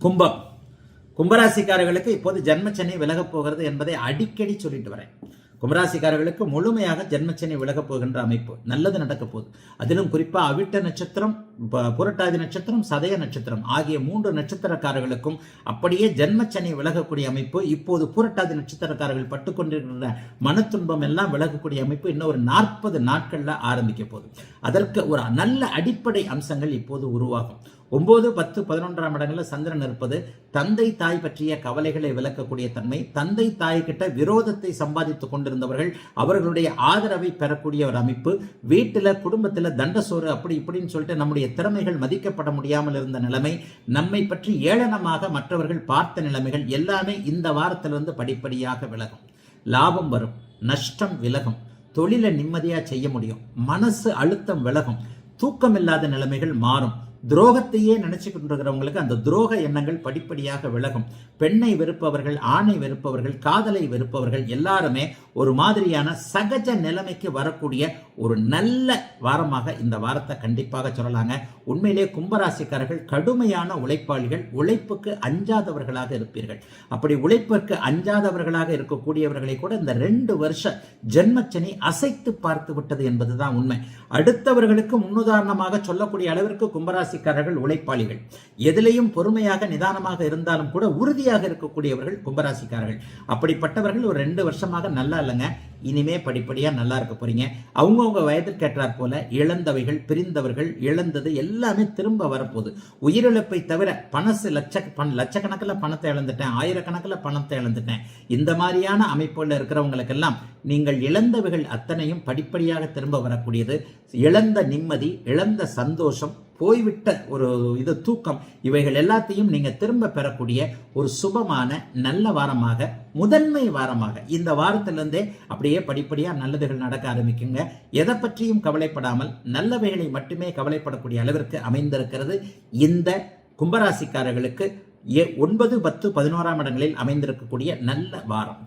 கும்பம். கும்பராசிக்காரர்களுக்கு இப்போது ஜென்மச்சனி விலகப் போகிறது என்பதை அடிக்கடி சொல்லிட்டு வரேன். கும்பராசிக்காரர்களுக்கு முழுமையாக ஜென்மச்சனி விலகப் போகின்ற அமைப்பு, நல்லது நடக்க போகுது. அதிலும் குறிப்பா அவிட்ட நட்சத்திரம், புரட்டாதி நட்சத்திரம், சதய நட்சத்திரம் ஆகிய 3 நட்சத்திரக்காரர்களுக்கும் அப்படியே ஜென்மச்சனி விலகக்கூடிய அமைப்பு. இப்போது புரட்டாதி நட்சத்திரக்காரர்கள் பட்டுக்கொண்டிருக்கிற மனத்துன்பம் எல்லாம் விலகக்கூடிய அமைப்பு இன்னும் ஒரு 40 நாட்கள்ல ஆரம்பிக்க போகுது. அதற்கு ஒரு நல்ல அடிப்படை அம்சங்கள் இப்போது உருவாகும். 9, 10, 11ஆம் இடங்களில் சந்திரன் இருப்பது தந்தை தாய் பற்றிய கவலைகளை விளக்கக்கூடிய தன்மை. தந்தை தாய் கிட்ட விரோதத்தை சம்பாதித்துக் கொண்டிருந்தவர்கள் அவர்களுடைய ஆதரவை பெறக்கூடிய ஒரு அமைப்பு. வீட்டில் குடும்பத்தில் தண்டசோறு அப்படி இப்படின்னு சொல்லிட்டு நம்முடைய திறமைகள் மதிக்கப்பட முடியாமல் இருந்த நிலைமை, நம்மை பற்றி ஏளனமாக மற்றவர்கள் பார்த்த நிலைமைகள் எல்லாமே இந்த வாரத்திலிருந்து படிப்படியாக விலகும். லாபம் வரும், நஷ்டம் விலகும், தொழிலை நிம்மதியாக செய்ய முடியும், மனசு அழுத்தம் விலகும், தூக்கமில்லாத நிலைமைகள் மாறும். துரோகத்தையே நினைச்சுக்கிட்டு இருக்கிறவங்களுக்கு அந்த துரோக எண்ணங்கள் படிப்படியாக விலகும். பெண்ணை வெறுப்பவர்கள், ஆணை வெறுப்பவர்கள், காதலை வெறுப்பவர்கள் எல்லாருமே ஒரு மாதிரியான சகஜ நிலைமைக்கு வரக்கூடிய ஒரு நல்ல வாரமாக இந்த வாரத்தை கண்டிப்பாக சொல்லலாங்க. உண்மையிலே கும்பராசிக்காரர்கள் கடுமையான உழைப்பாளிகள், உழைப்புக்கு அஞ்சாதவர்களாக இருப்பீர்கள். அப்படி உழைப்புக்கு அஞ்சாதவர்களாக இருக்கக்கூடியவர்களை கூட இந்த 2 வருஷ ஜென்மச்சனி அசைத்து பார்த்து விட்டது என்பதுதான் உண்மை. அடுத்தவர்களுக்கு முன்னுதாரணமாக சொல்லக்கூடிய அளவிற்கு கும்பராசிக்காரர்கள் உழைப்பாளிகள். எதிலையும் பொறுமையாக நிதானமாக இருந்தாலும் கூட உறுதியாக இருக்கக்கூடியவர்கள் கும்பராசிக்காரர்கள். அப்படிப்பட்டவர்கள் ஒரு 2 வருஷமாக நல்லா இல்லைங்க. இனிமே படிப்படியா நல்லா இருக்க போறீங்க. அவங்கவுங்க வயதிற்கு ஏற்றாற் போல இழந்தவைகள், பிரிந்தவர்கள், இழந்தது எல்லாமே திரும்ப வரப்போகுது. உயிரிழப்பை தவிர லட்சக்கணக்கில் பணத்தை இழந்துட்டேன், ஆயிரக்கணக்கில் பணத்தை இழந்துட்டேன், இந்த மாதிரியான அமைப்புல இருக்கிறவங்களுக்கெல்லாம் நீங்கள் இழந்தவைகள் அத்தனையும் படிப்படியாக திரும்ப வரக்கூடியது. இழந்த நிம்மதி, இழந்த சந்தோஷம், போய்விட்ட ஒரு தூக்கம், இவைகள் எல்லாத்தையும் நீங்க திரும்ப பெறக்கூடிய ஒரு சுபமான நல்ல வாரமாக, முதன்மை வாரமாக இந்த வாரத்திலிருந்தே அப்படியே படிப்படியா நல்லதுகள் நடக்க ஆரம்பிக்குங்க. எதை பற்றியும் கவலைப்படாமல் நல்லவைகளை மட்டுமே கவலைப்படக்கூடிய அளவிற்கு அமைந்திருக்கிறது இந்த கும்பராசிக்காரர்களுக்கு 9, 10, 11ஆம் இடங்களில் அமைந்திருக்கக்கூடிய நல்ல வாரம்.